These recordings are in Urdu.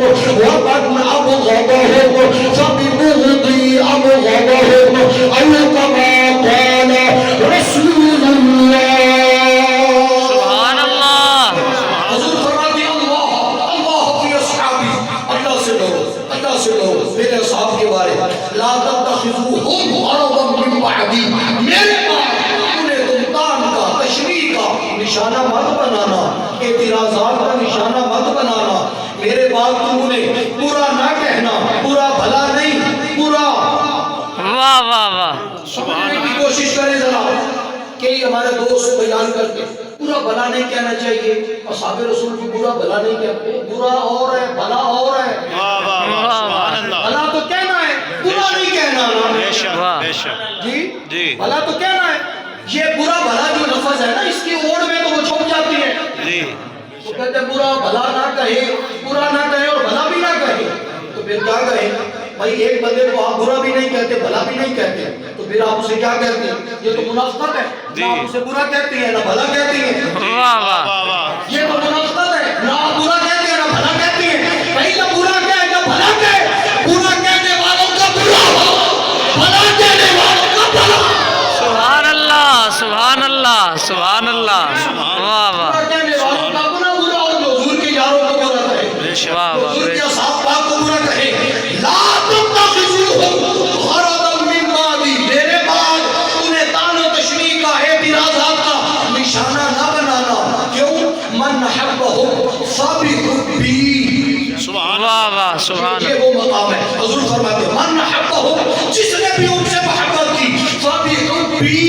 ومن أبغضهم فببغضي أبغضهم أو كما قال رسول الله. سبحان اللہ. حضور فرماتے ہیں اللہ فی اصحابی، اللہ سے ڈرو میرے اصحاب کے بارے. لا تتخذوهم غرضا من بعدی، میرے بعد انہیں تم تان کا، تشریح کا نشانہ مت بنانا، اعتراضات کا نشانہ مت بنانا. میرے بعد تم انہیں برا نہ کہنا، برا بھلا نہیں، برا. واہ واہ واہ. سمجھنے کی کوشش کریں ذرا کہ یہ ہمارے دوست بیان کرتے برا بھلا نہیں کہنا چاہیے. اصحاب رسول کی برا بھلا نہیں کہتے، برا اور ہے بھلا اور ہے. بھلا تو کہنا ہے، برا نہیں کہنا. جی بھلا تو کہنا ہے. یہ برا بھلا جو لفظ ہے نا، اس کی اوڑ میں تو وہ چھپ جاتی ہے. وہ کہتے ہیں برا بھلا نہ کہے، برا نہ کہے اور بھلا بھی نہ کہے. تو پھر کیا کہیں بھائی؟ ایک بندے کو آپ برا بھی نہیں کہتے، بھلا بھی نہیں کہتے، تو پھر آپ اسے کیا کہتے ہیں؟ یہ تو منافقت ہے. نہ آپ اسے برا کہتی ہیں نہ بھلا کہتی ہیں. یہ تو منافقت ہے. نہ آپ برا کہتے ہیں نہ بھلا کہتی ہیں. بھائی نہ برا کہے نہ بھلا کہے. برا کہنے والوں کا برا ہو، بھلا کہنے والوں کا بھلا. سبحان اللہ سبحان اللہ سبحان اللہ. واہ واہ. برا کہنے والوں کا برا ہو، جو حضور کے یاروں کو برا کہے، واہ واہ. حضور کے اصحاب پاک کو برا کہے. لا تتخذوهم غرضا من بعدی، میرے بعد انہیں طعن و تشنیع کا، اعتراضات کا نشانہ نہ بنانا. کیوں؟ من حبهم فبحبی. واہ واہ سبحان یہ اللہ. وہ مقام ہے. حضور فرماتے ہیں من حبهم، جس نے بھی ان سے محبت کی، فبحبی،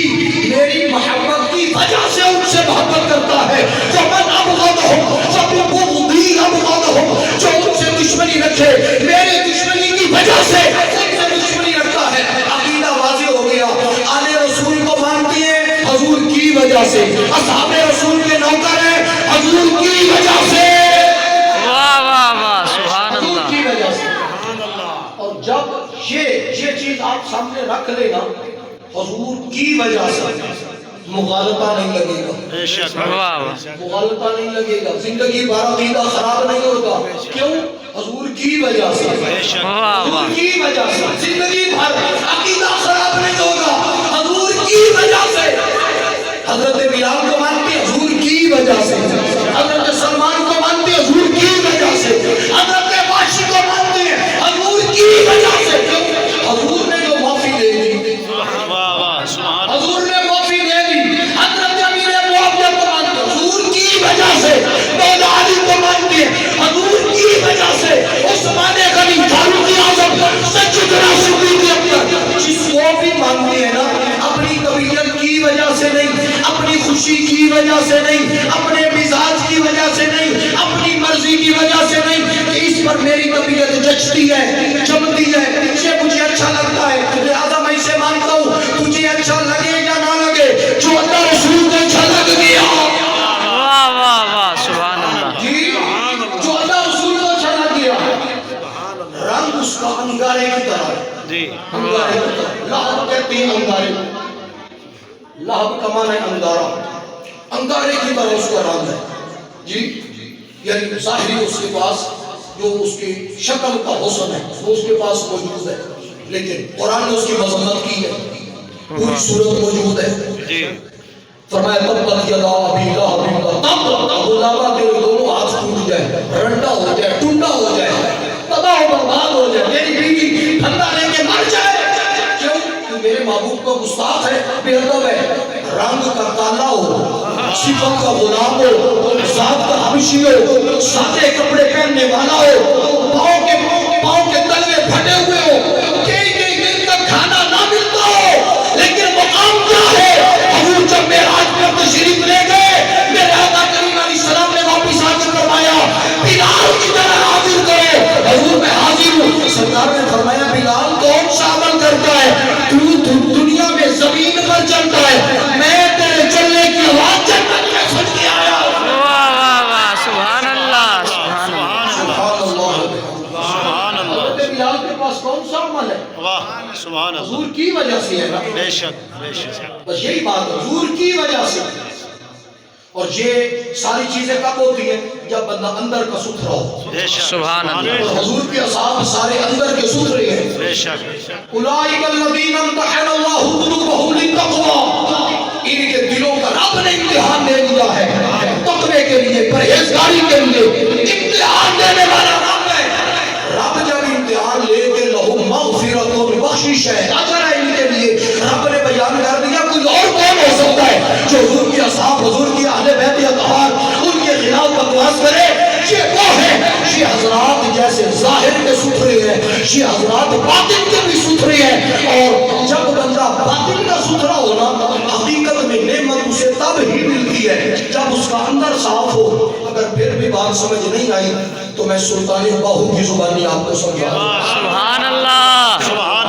میری محبت کی وجہ سے ان سے محبت کرتا ہے. ومن ابغضهم فببغضی ابغضهم، جو ان سے دشمنی رکھے میرے دشمنی کی وجہ سے ان سے دشمنی رکھتا ہے. عقیدہ واضح ہو گیا. آل رسول کو مانتی ہے حضور کی وجہ سے، اصحاب رسول کے نوکر ہیں حضور کی وجہ سے، واہ واہ واہ سبحان حضور اللہ. کی وجہ سے. اور جب یہ چیز آپ سامنے رکھ لے گا حضور کی وجہ سے، مغالطہ نہیں لگے گا. واہ واہ. مغالطہ نہیں لگے گا. زندگی بھر عقیدہ خراب نہیں ہوگا. کیوں؟ حضور کی وجہ سے، واہ حضور واہ. کی وجہ سے. زندگی بھر عقیدہ خراب نہیں ہوگا حضور کی وجہ سے. حضرت بلال کو مانتے حضور کی وجہ سے، حضرت سلمان کو مانتے حضور کی وجہ سے، حضرت باشی کو مانتے ہیں حضور کی وجہ سے. حضور نے جو معافی دے دی، حضور نے معافی دے دی. حضرت امیر معاویہ کو مانتے حضور کی وجہ سے، مولا علی کو مانتے حضور کی وجہ سے، عثمان غنی، فاروق اعظم، سیدنا صدیق اکبر، جس کو بھی مانتے ہیں نا، اپنی طبیعت کی وجہ سے نہیں، اپنی خوشی کی وجہ سے نہیں، اپنے مزاج کی وجہ سے نہیں، اپنی مرضی کی وجہ سے نہیں، کہ اس پر میری طبیعت جچتی ہے، جمتی ہے، یہ مجھے اچھا لگتا ہے لہذا میں اسے مانتا ہوں. تجھے اچھا لگے یا نہ لگے، جو اللہ رسول کو اچھا لگ گیا. واہ واہ واہ سبحان اللہ. جی جو اللہ رسول کو اچھا لگ گیا. رنگ اس کا انگارے کی طرح ہے. انگارے کی طرح. لہب کہتے ہیں انگارے. لہب کا معنی ہے انگارہ. انگارے کی طرح اس کا رنگ ہے. جی یعنی ظاہری اس کے پاس جو اس کی شکل کا حسن ہے وہ اس کے پاس موجود ہے، لیکن قرآن نے اس کی مذمت کی ہے. پوری صورت موجود ہے. فرمایا تبت یدا ابی لہب تب ابو لہب تیرے دونوں ہاتھ ٹوٹ جائے، رنڈا ہو جائے، ٹنڈا ہو جائے، تباہ و برباد ہو جائے، تیری بیوی پھندا لے کے مر جائے. کیوں؟ کہ میرے محبوب کو گستاخ ہے، بے ادب ہے. رنگ کا کالا ہو، صفت کا غلام ہو، ذات کا حبشی ہو، سادے کپڑے پہننے والا ہو، پاؤں کے تلوے پھٹے ہوئے ہو، کئی دن تک کھانا نہ ملتا ہو، لیکن مقام کیا ہے؟ حضور جب معراج پر تشریف لے گئے، میرے آقا کریم علیہ السلام نے واپس آ کے فرمایا بلال کی طرح حاضر کرو. حضور میں حاضر ہوں. سرکار نے فرمایا بلال کون سا عمل کرتا ہے؟ تو دنیا میں زمین پر چلتا ہے، میں تیرے چلنے کی آواز جنت میں سن کے آیا. واہ واہ واہ سبحان اللہ سبحان اللہ. سبحان اللہ. حضرت بلال کے پاس کون سا عمل ہے؟ حضور کی وجہ سے ہے نا. بے شک بے شک. بس یہی بات حضور کی وجہ سے. اور یہ ساری چیزیں کب ہوتی ہیں؟ جب بندہ اندر کا ستھرا ہو. سبحان اللہ. اور حضور کے اصحاب سارے اندر کے ستھرے ہیں. بے شک. اولئک الذین امتحن اللہ قلوبہم للتقوی، ان کے دلوں کا رب نے امتحان دے دیا ہے تقوی کے لیے، پرہیزگاری کے لیے. امتحان دینے والا رب ہے. رب جب امتحان لے کے لہم مغفرت و بخشش ہے، اجر ہے ان کے لیے. رب نے بیان کر دیا کوئی اور کون ہو سکتا ہے جو حضور کے اصحاب، حضور کی اہل بیت اطہار ان کے خلاف بکواس کرے؟ یہ وہ ہے. یہ حضرات جیسے ظاہر کے ستھرے ہیں، یہ حضرات باطن کے بھی ستھرے ہیں. اور جب بندہ باطن کا ستھرا ہونا، حقیقت میں نعمت اسے تب ہی ملتی ہے جب اس کا اندر صاف ہو. اگر پھر بھی بات سمجھ نہیں آئی تو میں سلطان باہو کی زبانی آپ کو سمجھا. سبحان اللہ.